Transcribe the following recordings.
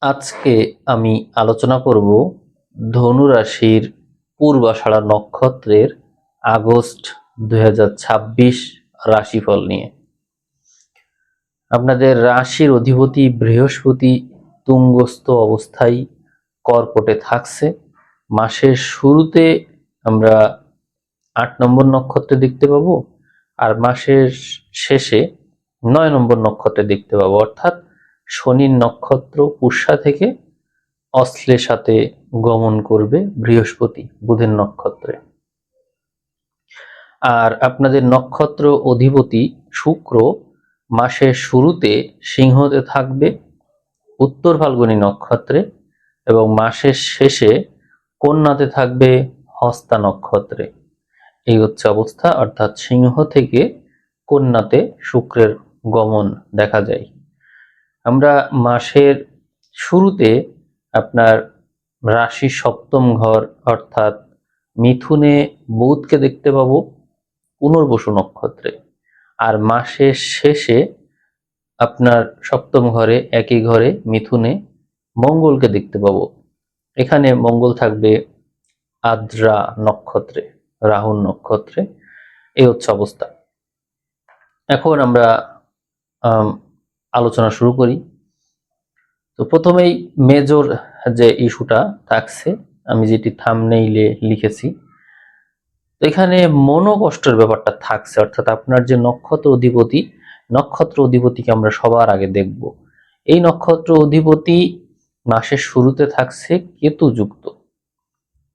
আজকে আমি আলোচনা করব ধনু রাশির পূর্বাষাঢ়া নক্ষত্রের আগস্ট 2026 রাশিফল নিয়ে। আপনাদের রাশির অধিপতি বৃহস্পতি তুঙ্গস্থ অবস্থায় কর্কটে থাকছে। মাসের শুরুতে আমরা 8 নম্বর নক্ষত্রে দেখতে পাবো, আর মাসের শেষে 9 নম্বর নক্ষত্রে দেখতে পাবো, অর্থাৎ শনির নক্ষত্র পুষ্যা থেকে অশ্লেষাতে গমন করবে বৃহস্পতি বুধের নক্ষত্রে। আর আপনাদের নক্ষত্র অধিপতি শুক্র মাসের শুরুতে সিংহতে থাকবে উত্তর ফাল্গুনী নক্ষত্রে, এবং মাসের শেষে কন্যাতে থাকবে হস্তা নক্ষত্রে। এই হচ্ছে অবস্থা, অর্থাৎ সিংহ থেকে কন্যাতে শুক্রের গমন দেখা যায়। আমরা মাসের শুরুতে আপনার রাশি সপ্তম ঘর অর্থাৎ মিথুনে বুধকে দেখতে পাবো পুনর্বসু নক্ষত্রে, আর মাসের শেষে আপনার সপ্তম ঘরে একই ঘরে মিথুনে মঙ্গলকে দেখতে পাবো। এখানে মঙ্গল থাকবে আদ্রা নক্ষত্রে, রাহুল নক্ষত্রে। এই হচ্ছে অবস্থা। এখন আমরা আলোচনা শুরু করি। তো প্রথমেই মেজর যে ইস্যুটা থাকছে, আমি যেটি থাম্বনেইলে লিখেছি, তো এখানে মনোকষ্টের ব্যাপারটা থাকছে, অর্থাৎ আপনার যে নক্ষত্র অধিপতিকে আমরা সবার আগে দেখব। এই নক্ষত্র অধিপতি মাসের শুরুতে থাকছে কেতু যুক্ত।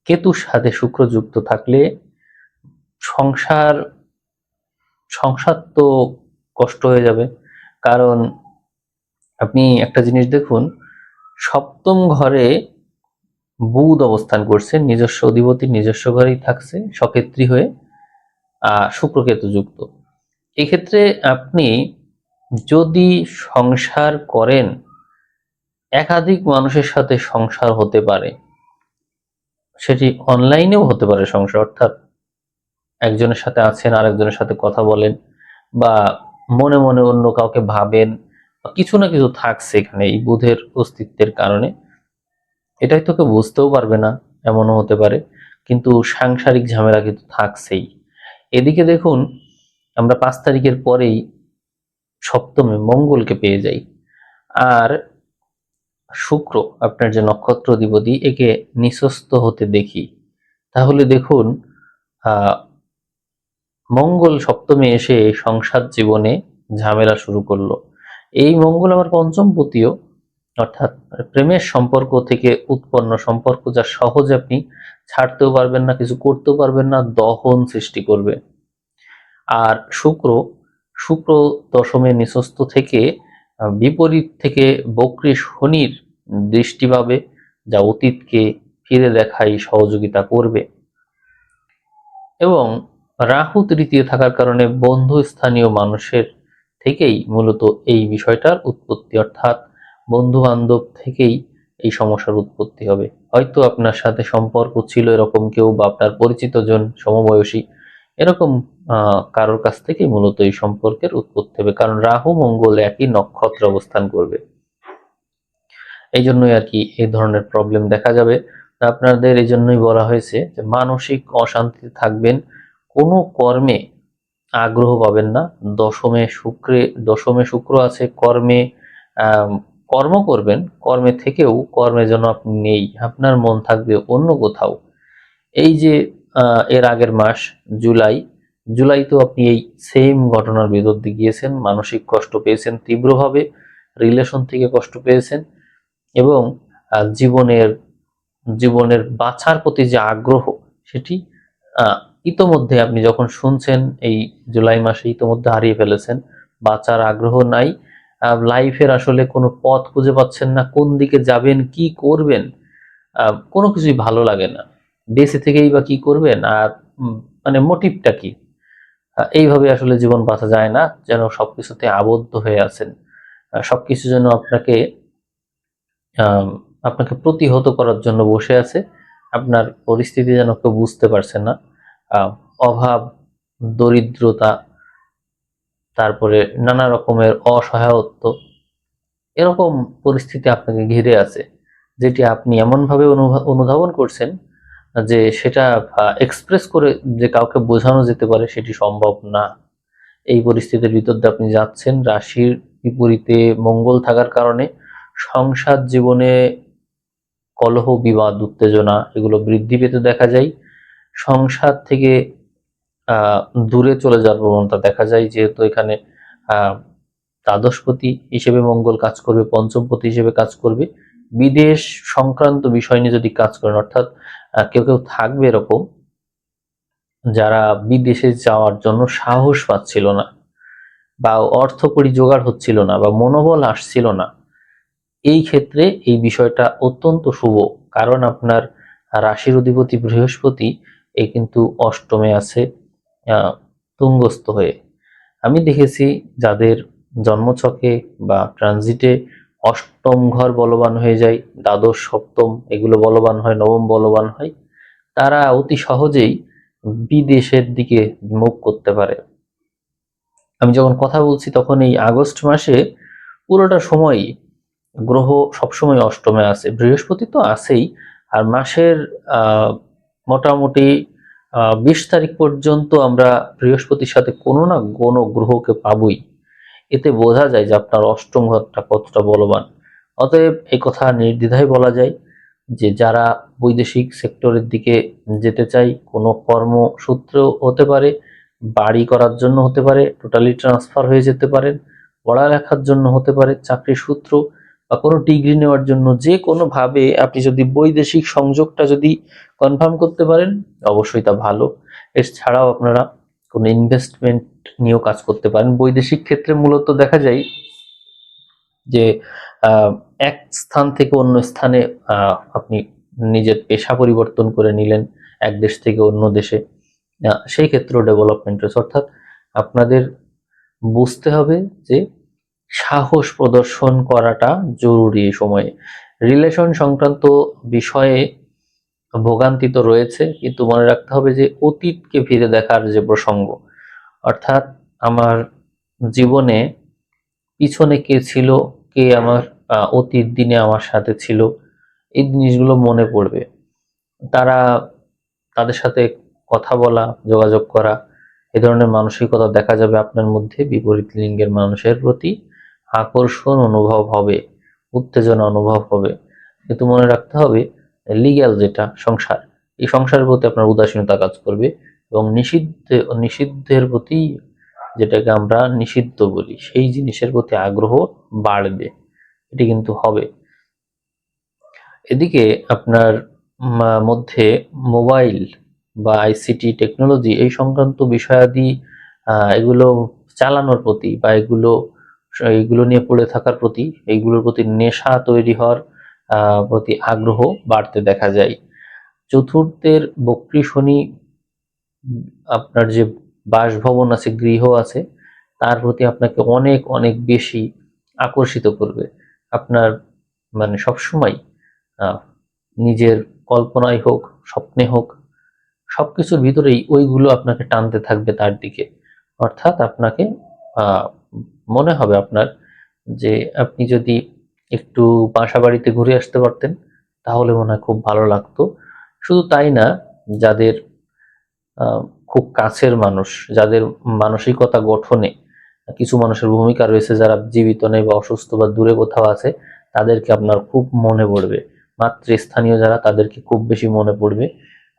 কেতুর সাথে শুক্র যুক্ত থাকলে সংসার তো কষ্ট হয়ে যাবে। কারণ আপনি একটা জিনিস দেখুন, সপ্তম ঘরে বুধ অবস্থান করছে, নিজস্ব অধিপতি নিজস্ব ঘরেই থাকছে সক্ষেত্রী হয়ে, শুক্র কেতু যুক্ত। এক্ষেত্রে আপনি যদি সংসার করেন, একাধিক মানুষের সাথে সংসার হতে পারে, সেটি অনলাইনেও হতে পারে সংসার, অর্থাৎ একজনের সাথে আছেন আর একজনের সাথে কথা বলেন, বা মনে মনে অন্য কাউকে ভাবেন, কিছু না কিছু থাকছে এখানে এই বুধের অস্তিত্বের কারণে। এটাই তো কেউ বুঝতেও পারবে না, এমনও হতে পারে, কিন্তু সাংসারিক ঝামেলা কিন্তু থাকছেই। এদিকে দেখুন, আমরা 5 তারিখের পরেই সপ্তমে মঙ্গলকে পেয়ে যাই, আর শুক্র আপনার যে নক্ষত্র অধিপতি একে নিঃস্ত হতে দেখি। তাহলে দেখুন, মঙ্গল সপ্তমে এসে সংসার জীবনে ঝামেলা শুরু করলো। এই মঙ্গল আবার পঞ্চমপতিও, অর্থাৎ প্রেমের সম্পর্ক থেকে উৎপন্ন সম্পর্ক যা সহজে আপনি ছাড়তেও পারবেন না, কিছু করতেও পারবেন না, দহন সৃষ্টি করবে। আর শুক্র দশমে নিঃস্ত থেকে বিপরীত থেকে বক্রী শনির দৃষ্টি পাবে, যা অতীতকে ফিরে দেখাই সহযোগিতা করবে। এবং রাহু তৃতীয় থাকার কারণে বন্ধু স্থানীয় মানুষের থেকেই মূলত এই বিষয়টার উৎপত্তি, অর্থাৎ বন্ধু বান্ধব থেকেই এই সমস্যার উৎপত্তি হবে। হয়তো আপনার সাথে সম্পর্ক ছিল এরকম কেউ, বা আপনার পরিচিত জন সমবয়সী, এরকম কারোর কাছ থেকেই মূলত এই সম্পর্কের উৎপত্তি হবে, কারণ রাহু মঙ্গল একই নক্ষত্রে অবস্থান করবে। এই জন্যই আর কি এই ধরনের প্রবলেম দেখা যাবে। আপনাদের এই জন্যই বলা হয়েছে যে মানসিক অশান্তিতে থাকবেন, কোনো কর্মে আগ্রহ পাবেন না। দশমে শুক্র আছে, কর্মে কর্ম করবেন, কর্মে থেকেও কর্মে যেন আপনি নেই, আপনার মন থাকবে অন্য কোথাও। এই যে এর আগের মাস জুলাই তো আপনি এই সেম ঘটনার ভিতর দিয়ে গিয়েছেন, মানসিক কষ্ট পেয়েছেন তীব্রভাবে, রিলেশন থেকে কষ্ট পেয়েছেন, এবং জীবনের বাঁচার প্রতি যে আগ্রহ, সেটি ইতোমধ্যে আপনি যখন শুনছেন এই জুলাই মাসে ইতোমধ্যে হারিয়ে ফেলেছেন। বাঁচার আগ্রহ নাই, লাইফের আসলে কোনো পথ খুঁজে পাচ্ছেন না, কোন দিকে যাবেন, কি করবেন, কোনো কিছুই ভালো লাগে না। বেঁচে থেকেই বা কি করবেন, আর মানে মোটিভটা কি? এইভাবে আসলে জীবন বাঁচা যায় না, যেন সবকিছুতে আবদ্ধ হয়ে আছেন। সবকিছু যেন আপনাকে প্রতিহত করার জন্য বসে আছে। আপনার পরিস্থিতি যেন কেউ বুঝতে পারছে না। অভাব, দরিদ্রতা, তারপরে নানা রকমের অসহায়ত্ব, এরকম পরিস্থিতি আপনাকে ঘিরে আছে, যেটি আপনি এমনভাবে অনুধাবন করছেন যে সেটা এক্সপ্রেস করে যে কাউকে বোঝানো যেতে পারে সেটি সম্ভব না। এই পরিস্থিতির ভিতর দিয়ে আপনি যাচ্ছেন। রাশির বিপরীতে মঙ্গল থাকার কারণে সংসার জীবনে কলহ, বিবাদ, উত্তেজনা এগুলো বৃদ্ধি পেতে দেখা যায়। সংসার থেকে আহ দূরে চলে যাওয়ার প্রবণতা দেখা যায়, যেহেতু এখানে আহ দ্বাদশপতি হিসেবে মঙ্গল কাজ করবে, পঞ্চমপতি হিসেবে কাজ করবে। বিদেশ সংক্রান্ত বিষয় নিয়ে যদি কাজ করেন, অর্থাৎ কেউ কেউ থাকবে এরকম যারা বিদেশে যাওয়ার জন্য সাহস পাচ্ছিল না, বা অর্থ কড়ি জোগাড় হচ্ছিল না, বা মনোবল আসছিল না। এই ক্ষেত্রে এই বিষয়টা অত্যন্ত শুভ, কারণ আপনার রাশির অধিপতি বৃহস্পতি কিন্তু অষ্টমে আছে তুঙ্গস্থ হয়ে। আমি দেখেছি যাদের জন্মছকে বা ট্রানজিটে অষ্টম ঘর বলবান হয়ে যায়, দ্বাদশ, সপ্তম এগুলো বলবান হয়, নবম বলবান হয়, তারা অতি সহজেই বিদেশের দিকে মুখ করতে পারে। আমি যখন কথা বলছি তখন এই আগস্ট মাসে পুরোটা সময় গ্রহ সবসময় অষ্টমে আছে, বৃহস্পতি তো আছেই, আর মাসের মোটামুটি 20 তারিখ পর্যন্ত আমরা বৃহস্পতির সাথে কোনো না কোনো গ্রহকে পাবই। এতে বোঝা যায় যে আপনার অষ্টম ঘরটা কতটা বলবান। অতএব এই কথা নির্দ্বিধায় বলা যায় যে যারা বৈদেশিক সেক্টরের দিকে যেতে চাই, কোনো কর্মসূত্র হতে পারে, বাড়ি করার জন্য হতে পারে, টোটালি ট্রান্সফার হয়ে যেতে পারেন, পড়ালেখার জন্য হতে পারে, চাকরি সূত্র বা কোনো ডিগ্রি নেওয়ার জন্য, যে কোনোভাবে আপনি যদি বৈদেশিক সংযোগটা যদি কনফার্ম করতে পারেন অবশ্যই তা ভালো। এছাড়াও আপনারা কোনো ইনভেস্টমেন্ট নিয়েও কাজ করতে পারেন। বৈদেশিক ক্ষেত্রে মূলত দেখা যায় যে এক স্থান থেকে অন্য স্থানে আপনি নিজের পেশা পরিবর্তন করে নিলেন, এক দেশ থেকে অন্য দেশে, সেই ক্ষেত্রেও ডেভেলপমেন্ট রয়েছে। অর্থাৎ আপনাদের বুঝতে হবে যে সাহস প্রদর্শন করাটা জরুরি এই সময়ে। রিলেশন সংক্রান্ত বিষয়ে ভোগান্তি তো রয়েছে, কিন্তু মনে রাখতে হবে যে অতীতকে ফিরে দেখার যে প্রসঙ্গ, অর্থাৎ আমার জীবনে পিছনে কে ছিল, কে আমার অতীত দিনে আমার সাথে ছিল, এই জিনিসগুলো মনে পড়বে। তারা তাদের সাথে কথা বলা, যোগাযোগ করা, এ ধরনের মানসিকতা দেখা যাবে আপনার মধ্যে। বিপরীত লিঙ্গের মানুষের প্রতি আকর্ষণ অনুভব হবে, উত্তেজনা অনুভব হবে। কিন্তু মনে রাখতে হবে লিগ্যাল যেটা সংসার, এই সংসারের প্রতি আপনার উদাসীনতা কাজ করবে, এবং নিষিদ্ধের প্রতি, যেটাকে আমরা নিষিদ্ধ বলি, সেই জিনিসের প্রতি আগ্রহ বাড়বে। এটি কিন্তু হবে। এদিকে আপনার মধ্যে মোবাইল বা আইসিটি টেকনোলজি এই সংক্রান্ত বিষয়াদি এগুলো চালানোর প্রতি, বা এগুলো নিয়ে পড়ে থাকার প্রতি, এইগুলোর প্রতি নেশা তৈরি হওয়ার প্রতি আগ্রহ বাড়তে দেখা যায়। চতুর্থের বক্রী শনি আপনার যে বাসভবন আছে, গৃহ আছে, তার প্রতি আপনাকে অনেক অনেক বেশি আকর্ষিত করবে। আপনার মানে সবসময় নিজের কল্পনায় হোক, স্বপ্নে হোক, সবকিছুর ভিতরেই ওইগুলো আপনাকে টানতে থাকবে তার দিকে। অর্থাৎ আপনাকে মনে হবে আপনার যে আপনি যদি একটু বাসা বাড়িতে ঘুরে আসতে পারতেন তাহলে মনে হয় খুব ভালো লাগতো। শুধু তাই না, যাদের খুব কাছের মানুষ, যাদের মানসিকতা গঠনে কিছু মানুষের ভূমিকা রয়েছে, যারা জীবিত নেই বা অসুস্থ বা দূরে কোথাও আছে, তাদেরকে আপনার খুব মনে পড়বে। মাতৃস্থানীয় যারা, তাদেরকে খুব বেশি মনে পড়বে।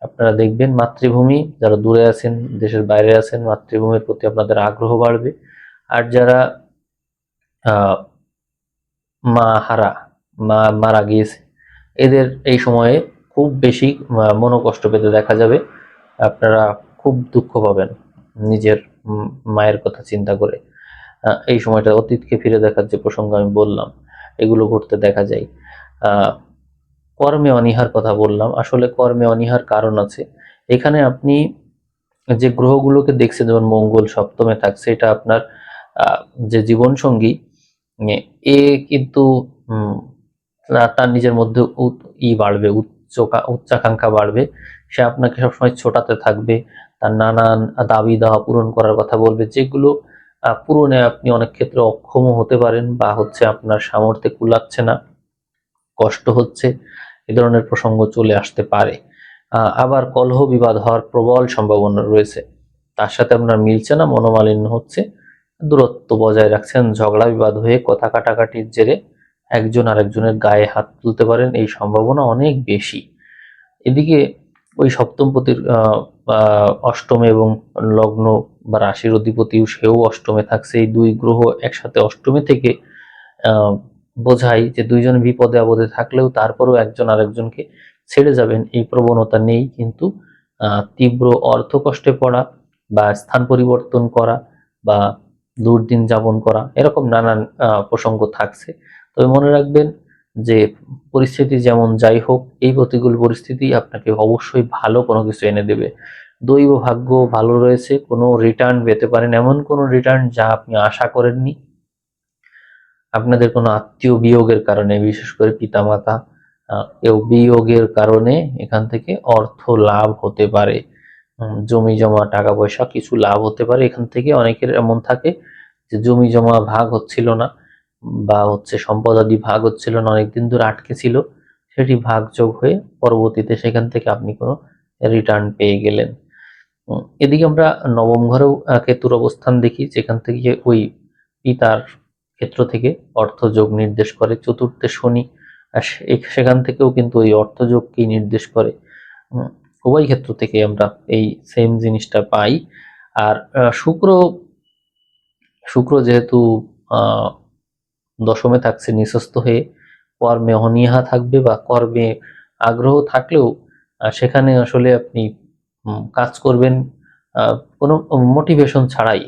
আপনারা দেখবেন মাতৃভূমি যারা দূরে আছেন, দেশের বাইরে আছেন, মাতৃভূমির প্রতি আপনাদের আগ্রহ বাড়বে। আর যারা মা হারা, মা মারা গিয়েছে, এদের এই সময়ে খুব বেশি মনোকষ্ট পেতে দেখা যাবে। আপনারা খুব দুঃখ পাবেন নিজের মায়ের কথা চিন্তা করে। এই সময়টা অতীতকে ফিরে দেখার যে প্রসঙ্গ আমি বললাম, এগুলো ঘটতে দেখা যায়। কর্মে অনীহার কথা বললাম, আসলে কর্মে অনীহার কারণ আছে। এখানে আপনি যে গ্রহগুলোকে দেখছেন, যেমন মঙ্গল সপ্তমে থাকছে, এটা আপনার যে জীবন সঙ্গী, এ কিন্তু তার নিজের মধ্যে বাড়বে, উচ্চাকাঙ্ক্ষা বাড়বে। সে আপনাকে সবসময় ছোটাতে থাকবে, তার নানান দাবি দাওয়া পূরণ করার কথা বলবে, যেগুলো পূরণে আপনি অনেক ক্ষেত্রে অক্ষম হতে পারেন, বা হচ্ছে আপনার সামর্থ্যে কুলাচ্ছে না, কষ্ট হচ্ছে, এ ধরনের প্রসঙ্গ চলে আসতে পারে। আবার কলহ বিবাদ হওয়ার প্রবল সম্ভাবনা রয়েছে, তার সাথে আপনার মিলছে না, মনোমালিন্য হচ্ছে, দূরত্ব বজায় রাখছেন, ঝগড়া বিবাদ হয়ে কথা কাটাকাটির জেরে একজন আরেকজনের গায়ে হাত তুলতে পারেন, এই সম্ভাবনা অনেক বেশি। এদিকে ওই সপ্তমপতির অষ্টমে এবং লগ্ন বা রাশির অধিপতিও সেও অষ্টমে থাকছে। এই দুই গ্রহ একসাথে অষ্টমে থেকে বোঝায় যে দুইজন বিপদে আপদে থাকলেও তারপরও একজন আরেকজনকে ছেড়ে যাবেন এই প্রবণতা নেই, কিন্তু তীব্র অর্থকষ্টে পড়া বা স্থান পরিবর্তন করা বা দুর্দিন যাপন করা, এরকম নানান প্রসঙ্গ থাকছে। তবে মনে রাখবেন যে পরিস্থিতি যেমন যাই হোক, এই প্রতিকূল পরিস্থিতি আপনাকে অবশ্যই ভালো কোনো কিছু এনে দেবে। দৈব ভাগ্য ভালো রয়েছে, কোনো রিটার্ন পেতে পারেন, এমন কোনো রিটার্ন যা আপনি আশা করেননি। আপনাদের কোনো আত্মীয় বিয়োগের কারণে, বিশেষ করে পিতামাতা কেউ বিয়োগের কারণে এখান থেকে অর্থ লাভ হতে পারে, জমি জমা টাকা পয়সা কিছু লাভ হতে পারে এখান থেকে। অনেকের এমন থাকে যে জমি জমা ভাগ হচ্ছিল না, বা হচ্ছে সম্পদাদি ভাগ হচ্ছিল না, অনেকদিন ধরে আটকে ছিল, সেটি ভাগযোগ হয়ে পরবর্তীতে সেখান থেকে আপনি কোনো রিটার্ন পেয়ে গেলেন। এদিকে আমরা নবম ঘরেও কেতুর অবস্থান দেখি, যেখান থেকে ওই পিতার ক্ষেত্র থেকে অর্থযোগ নির্দেশ করে। চতুর্থে শনি, সেখান থেকেও কিন্তু ওই অর্থযোগকেই নির্দেশ করে। উভয় ক্ষেত্র থেকে আমরা এই সেম জিনিসটা পাই। আর শুক্র যেহেতু দশমে থাকছে নিঃস্ত হয়ে, কর্মে অনীহা থাকবে, বা কর্মে আগ্রহ থাকলেও সেখানে আসলে আপনি কাজ করবেন কোনো মোটিভেশন ছাড়াই,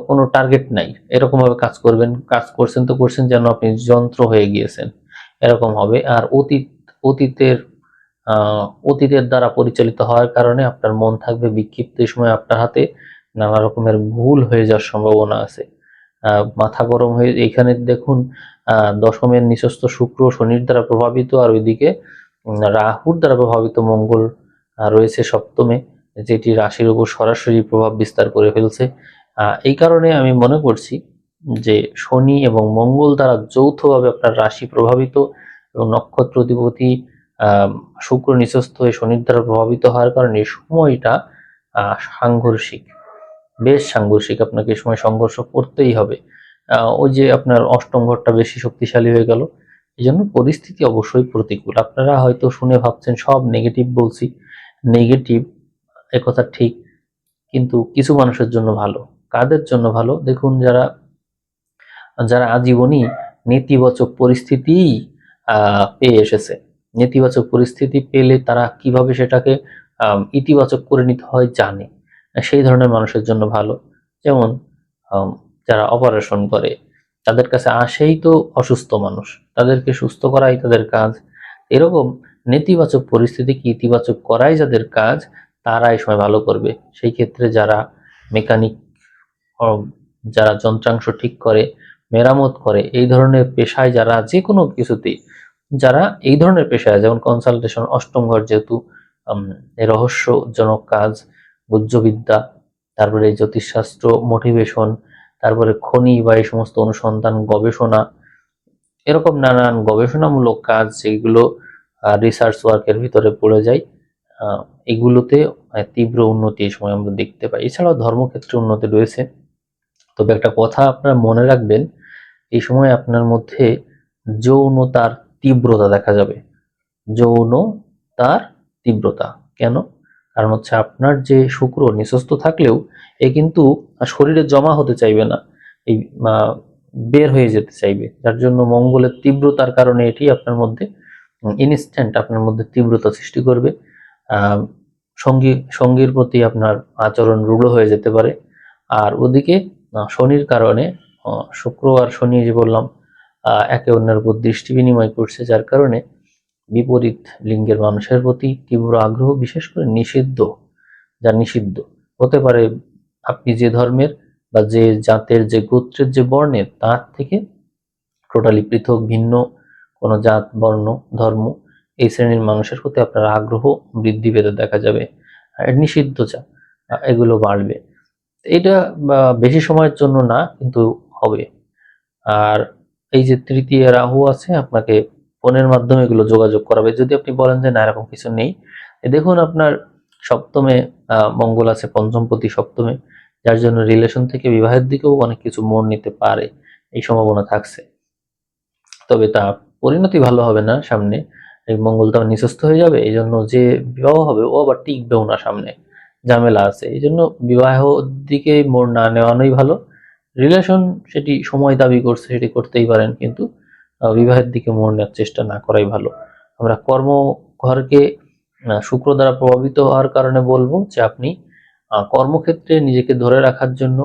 কোনো টার্গেট নাই, এরকম ভাবে কাজ করবেন, কাজ করছেন তো করছেন যেন আপনি যন্ত্র হয়ে গিয়েছেন, এরকম হবে। আর অতীতের অতীতের দ্বারা পরিচালিত হওয়ার কারণে আপনার মন থাকবে বিক্ষিপ্ত। এই সময় আপনার হাতে নানা রকমের ভুল হয়ে যাওয়ার সম্ভাবনা আছে, মাথা গরম হয়ে। এখানে দেখুন দশমের নিঃস্ত শুক্র শনির দ্বারা প্রভাবিত, আর ওইদিকে রাহুর দ্বারা প্রভাবিত মঙ্গল রয়েছে সপ্তমে, যেটি রাশির উপর সরাসরি প্রভাব বিস্তার করে ফেলছে। এই কারণে আমি মনে করছি যে শনি এবং মঙ্গল দ্বারা যৌথভাবে আপনার রাশি প্রভাবিত, এবং নক্ষত্র অধিপতি শুক্র নিঃস্ত হয়ে শনির দ্বারা প্রভাবিত হওয়ার কারণে সময়টা সাংঘর্ষিক, বেশ সাংঘর্ষিক। আপনাকে এই সময় সংঘর্ষ করতেই হবে। ওই যে আপনার অষ্টম ঘরটা বেশি শক্তিশালী হয়ে গেল, এই জন্য পরিস্থিতি অবশ্যই প্রতিকূল। আপনারা হয়তো শুনে ভাবছেন সব নেগেটিভ বলছি, নেগেটিভ একথা ঠিক, কিন্তু কিছু মানুষের জন্য ভালো। কাদের জন্য ভালো? দেখুন, যারা যারা আজীবনই নেতিবাচক পরিস্থিতি পেয়ে এসেছে, নেতিবাচক পরিস্থিতি পেলে তারা কিভাবে সেটাকে ইতিবাচক করে নিতে হয় জানে, সেই ধরনের মানুষের জন্য ভালো। যেমন যারা অপারেশন করে, তাদের কাছে আসেই তো অসুস্থ মানুষ, তাদেরকে সুস্থ করাই তাদের কাজ। এরকম নেতিবাচক পরিস্থিতিকে ইতিবাচক করাই যাদের কাজ, তারা এই সময় ভালো করবে। সেই ক্ষেত্রে যারা মেকানিক, যারা যন্ত্রাংশ ঠিক করে, মেরামত করে, এই ধরনের পেশায় যারা, যে কোনো কিছুতেই যারা এই ধরনের পেশায়, যেমন কনসালটেশন, অষ্টম ঘর যেহেতু রহস্যজনক কাজ, গুহ্যবিদ্যা, তারপরে জ্যোতিষশাস্ত্র, মোটিভেশন, তারপরে খনি বা এই সমস্ত অনুসন্ধান গবেষণা, এরকম নানান গবেষণামূলক কাজ যেগুলো রিসার্চ ওয়ার্কের ভিতরে পড়ে যায়, এগুলোতে তীব্র উন্নতি এই সময় আমরা দেখতে পাই। এছাড়াও ধর্মক্ষেত্রে উন্নতি রয়েছে। তবে একটা কথা আপনারা মনে রাখবেন, এই সময় আপনার মধ্যে যৌনতার তীব্রতা দেখা যাবে। যৌনতার তীব্রতা কেন? কারণ হচ্ছে আপনার যে শুক্র নিঃস্ত থাকলেও এ কিন্তু শরীরে জমা হতে চাইবে না, এই বের হয়ে যেতে চাইবে, যার জন্য মঙ্গলের তীব্রতার কারণে এটি আপনার মধ্যে ইনস্ট্যান্ট আপনার মধ্যে তীব্রতা সৃষ্টি করবে। সঙ্গীর প্রতি আপনার আচরণ রূঢ় হয়ে যেতে পারে। আর ওদিকে শনির কারণে, শুক্র আর শনি যে বললাম একে অন্যের উপর দৃষ্টি বিনিময় করছে, যার কারণে বিপরীত লিঙ্গের মানুষের প্রতি তীব্র আগ্রহ, বিশেষ করে নিষিদ্ধ, যা নিষিদ্ধ হতে পারে, আপনি যে ধর্মের বা যে জাতের, যে গোত্রের, যে বর্ণের, তার থেকে টোটালি পৃথক ভিন্ন কোনো জাত, বর্ণ, ধর্ম, এই শ্রেণীর মানুষের প্রতি আপনার আগ্রহ বৃদ্ধি পেতে দেখা যাবে। নিষিদ্ধ যা, এগুলো বাড়বে। এটা বেশি সময়ের জন্য না, কিন্তু হবে। আর এই যে তৃতীয় রাহু আছে, আপনাকে ফোনের মাধ্যমে এগুলো যোগাযোগ করাবে। যদি আপনি বলেন যে না এরকম কিছু নেই, দেখুন আপনার সপ্তমে মঙ্গল আছে, পঞ্চমপতি সপ্তমে, যার জন্য রিলেশন থেকে বিবাহের দিকেও অনেক কিছু মোড় নিতে পারে, এই সম্ভাবনা থাকছে। তবে তা পরিণতি ভালো হবে না সামনে, এই মঙ্গলটা নিচস্থ হয়ে যাবে, এই জন্য যে বিবাহ হবে ও আবার টিকবেও না, সামনে ঝামেলা আছে। এই জন্য বিবাহ দিকে মোড় না নেওয়ানোই ভালো। রিলেশন সেটি সময় দাবি করছে, সেটি করতেই পারেন, কিন্তু বিবাহের দিকে মোড় নেওয়ার চেষ্টা না করাই ভালো। আমরা কর্মঘরকে শুক্র দ্বারা প্রভাবিত হওয়ার কারণে বলবো যে আপনি কর্মক্ষেত্রে নিজেকে ধরে রাখার জন্য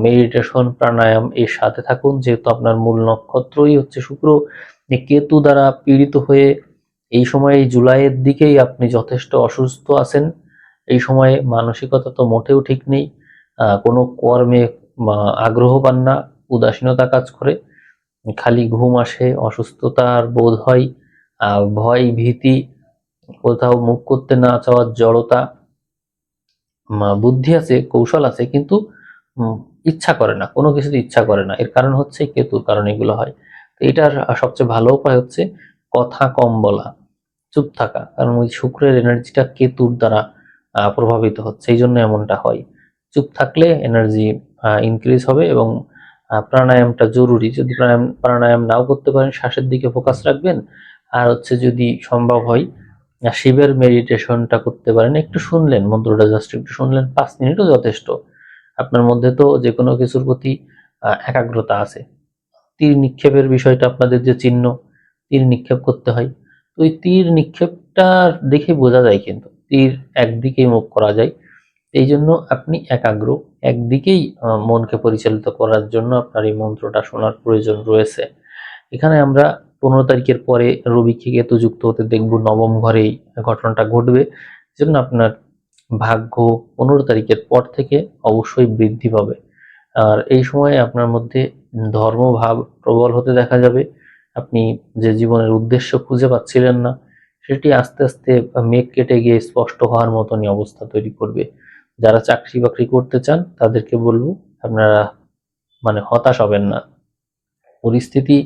মেডিটেশন, প্রাণায়াম এর সাথে থাকুন। যেহেতু আপনার মূল নক্ষত্রই হচ্ছে শুক্র, কেতু দ্বারা পীড়িত হয়ে এই সময় জুলাইয়ের দিকেই আপনি যথেষ্ট অসুস্থ আছেন। এই সময়ে মানসিকতা তো মোটেও ঠিক নেই, কোনো কর্মে আগ্রহ পান না, উদাসীনতা কাজ করে, খালি ঘুম আসে, অসুস্থতার বোধ হয়, ভয় ভীতি, কোথাও মুখ করতে না চাওয়ার জড়তা, বুদ্ধি আছে, কৌশল আছে, কিন্তু ইচ্ছা করে না, কোনো কিছুতে ইচ্ছা করে না। এর কারণ হচ্ছে কেতুর কারণে এগুলো হয়। তো এটার সবচেয়ে ভালো উপায় হচ্ছে কথা কম বলা, চুপ থাকা, কারণ ওই শুক্রের এনার্জিটা কেতুর দ্বারা প্রভাবিত হচ্ছে, এই জন্য এমনটা হয়। চুপ থাকলে এনার্জি ইনক্রিজ হবে। এবং প্রাণায়ামটা জরুরি। যদি প্রাণায়াম নাও করতে পারেন, শ্বাসের দিকে ফোকাস রাখবেন। আর হচ্ছে যদি সম্ভব হয় শিবের মেডিটেশনটা করতে পারেন, একটু শুনলেন মন্ত্রটা, জাস্ট একটু শুনলেন, 5 মিনিটও যথেষ্ট। আপনার মধ্যে তো যে কোনো কিছুর প্রতি একাগ্রতা আছে। তীর নিক্ষেপের বিষয়টা, আপনাদের যে চিহ্ন, তীর নিক্ষেপ করতে হয়, তো ওই তীর নিক্ষেপটা দেখে বোঝা যায়, কিন্তু তীর একদিকেই মুখ করা যায়। এই জন্য আপনি একাগ্র, একদিকেই মনকে পরিচালিত করার জন্য আপনার এই মন্ত্রটা শোনার প্রয়োজন রয়েছে। এখানে আমরা 15 তারিখের পরে রবিকে কেতু যুক্ত হতে দেখব, নবম ঘরেই ঘটনাটা ঘটবে। জন্য আপনার ভাগ্য 15 তারিখের পর থেকে অবশ্যই বৃদ্ধি পাবে। আর এই সময়ে আপনার মধ্যে ধর্মভাব প্রবল হতে দেখা যাবে। আপনি যে জীবনের উদ্দেশ্য খুঁজে পাচ্ছিলেন না, সেটি আস্তে আস্তে মেঘ কেটে গিয়ে স্পষ্ট হওয়ার মতনই অবস্থা তৈরি করবে। যারা চাকরি বাকরি করতে চান তাদেরকে বলবো, আপনারা হতাশ হবেন না। পরিস্থিতি,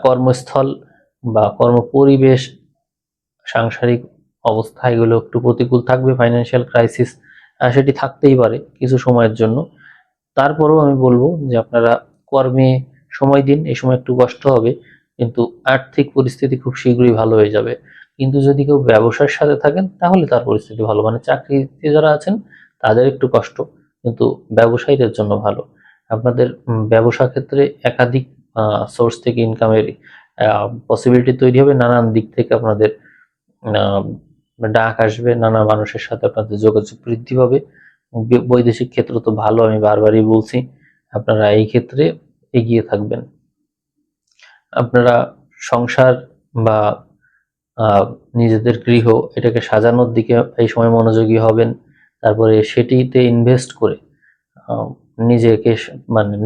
কর্মস্থল বা কর্মপরিবেশ, সাংসারিক অবস্থা এগুলো একটু প্রতিকূল থাকবে, ফাইন্যান্সিয়াল ক্রাইসিস সেটি থাকতেই পারে কিছু সময়ের জন্য। তারপরেও আমি বলবো যে আপনারা কর্মে সময় দিন, এই সময় একটু কষ্ট হবে, কিন্তু আর্থিক পরিস্থিতি খুব শীঘ্রই ভালো হয়ে যাবে। কিন্তু যদি কেউ ব্যবসার সাথে থাকেন তাহলে তার পরিস্থিতি ভালো, চাকরিতে যারা আছেন তাদের একটু কষ্ট, কিন্তু ব্যবসায়ীদের জন্য ভালো। আপনাদের ব্যবসা ক্ষেত্রে একাধিক সোর্স থেকে ইনকামের পসিবিলিটি তৈরি হবে, নানান দিক থেকে আপনাদের ডাক আসবে, নানা মানুষের সাথে আপনাদের যোগাযোগ বৃদ্ধি পাবে। বৈদেশিক ক্ষেত্র তো ভালো, আমি বারবারই বলছি, আপনারা এই ক্ষেত্রে এগিয়ে থাকবেন। আপনারা সংসার বা নিজেদের গৃহ এটাকে সাজানোর দিকে এই সময় মনোযোগী হবেন। তারপরে সেটিতে ইনভেস্ট করে নিজেকে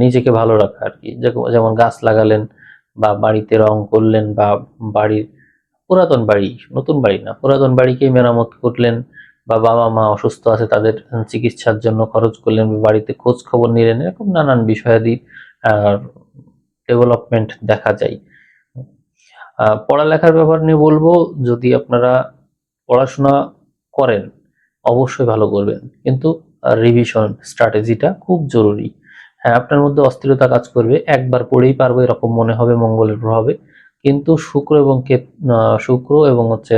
নিজেকে ভালো রাখা আর কি। যেমন গাছ লাগালেন, বা বাড়িতে রং করলেন, বা বাড়ির পুরাতন বাড়ি, নতুন বাড়ি না, পুরাতন বাড়িকেই মেরামত করলেন, বা বাবা মা অসুস্থ আছে তাদের চিকিৎসার জন্য খরচ করলেন, বাড়িতে খোঁজ খবর নিলেন, এরকম নানান বিষয়াদি ডেভেলপমেন্ট দেখা যায়। পড়ালেখার ব্যাপার নিয়ে বলবো, যদি আপনারা পড়াশোনা করেন অবশ্যই ভালো করবেন, কিন্তু রিভিশন স্ট্র্যাটেজিটা খুব জরুরি। হ্যাঁ, আপনার মধ্যে অস্থিরতা কাজ করবে, একবার পড়েই পারবো এরকম মনে হবে মঙ্গলের প্রভাবে, কিন্তু শুক্র এবং হচ্ছে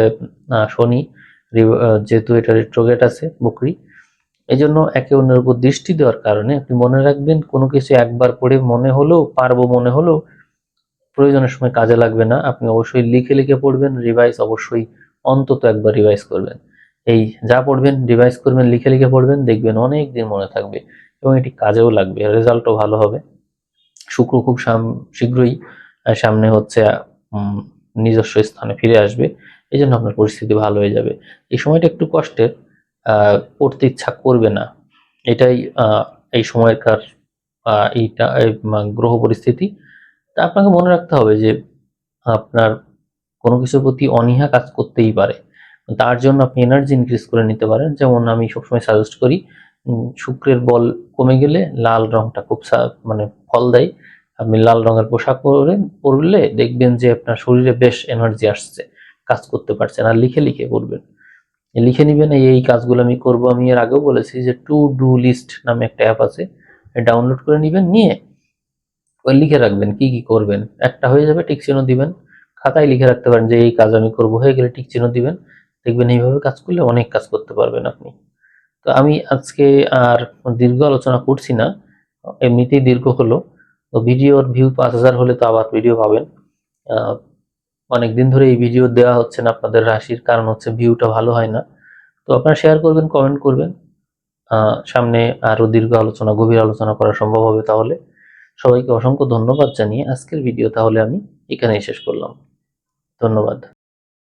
শনি, যেহেতু এটা রেট্রোগেট আছে বকরি, এই জন্য একে অন্যের উপর দৃষ্টি দেওয়ার কারণে আপনি মনে রাখবেন, কোনো কিছু একবার পড়ে মনে হলেও পারবো, মনে হলেও প্রয়োজনের সময় কাজে লাগবে না। আপনি অবশ্যই লিখে লিখে পড়বেন, রিভাইজ অবশ্যই অন্তত একবার রিভাইজ করবেন। এই যা পড়বেন রিভাইজ করবেন, লিখে লিখে পড়বেন, দেখবেন অনেক দিন মনে থাকবে এবং এটি কাজেও লাগবে, রেজাল্টও ভালো হবে। শুক্র খুব শীঘ্রই সামনে হচ্ছে নিজস্ব স্থানে ফিরে আসবে, এই জন্য আপনার পরিস্থিতি ভালো হয়ে যাবে। এই সময়টা একটু কষ্টের, পড়তে ইচ্ছা করবে না, এটাই এই সময়কার এইটা গ্রহ পরিস্থিতি। তা আপনাকে মনে রাখতে হবে যে আপনার কোনো কিছুর প্রতি অনীহা কাজ করতেই পারে, তার জন্য আপনি এনার্জি ইনক্রিজ করে নিতে পারেন। যেমন আমি সবসময় সাজেস্ট করি শুক্রের বল কমে গেলে লাল রংটা খুব মানে ফল দেয়। আপনি লাল রঙের পোশাক পরলে দেখবেন যে আপনার শরীরে বেশ এনার্জি আসছে, কাজ করতে পারছেন। আর লিখে লিখে করবেন, লিখে নিবেন এই কাজগুলো আমি করব। আমি এর আগেও বলেছি যে টু ডু লিস্ট নামে একটা অ্যাপ আছে, ডাউনলোড করে নিবেন, নিয়ে ওই লিখে রাখবেন কি কি করবেন। একটা হয়ে যাবে টিক চিহ্ন দিবেন, খাতায় লিখে রাখতে পারেন যে এই কাজ আমি করব, হয়ে গেলে টিক চিহ্ন দিবেন। দেখবেন এইভাবে কাজ করলে অনেক কাজ করতে পারবেন আপনি। তো আমি আজকে আর দীর্ঘ আলোচনা করছি না, এমনিতেই দীর্ঘ হলো। তো ভিডিওর ভিউ 5,000 হলে তো আবার ভিডিও পাবেন। অনেকদিন ধরে এই ভিডিও দেওয়া হচ্ছে না আপনাদের রাশির কারণ হচ্ছে ভিউটা ভালো হয় না। তো আপনারা শেয়ার করবেন, কমেন্ট করবেন। সামনে আরো দীর্ঘ আলোচনা, গভীর আলোচনা করা সম্ভব হবে। তাহলে সবাইকে অসংখ্য ধন্যবাদ জানিয়ে আজকের ভিডিও তাহলে আমি এখানেই শেষ করলাম। ধন্যবাদ।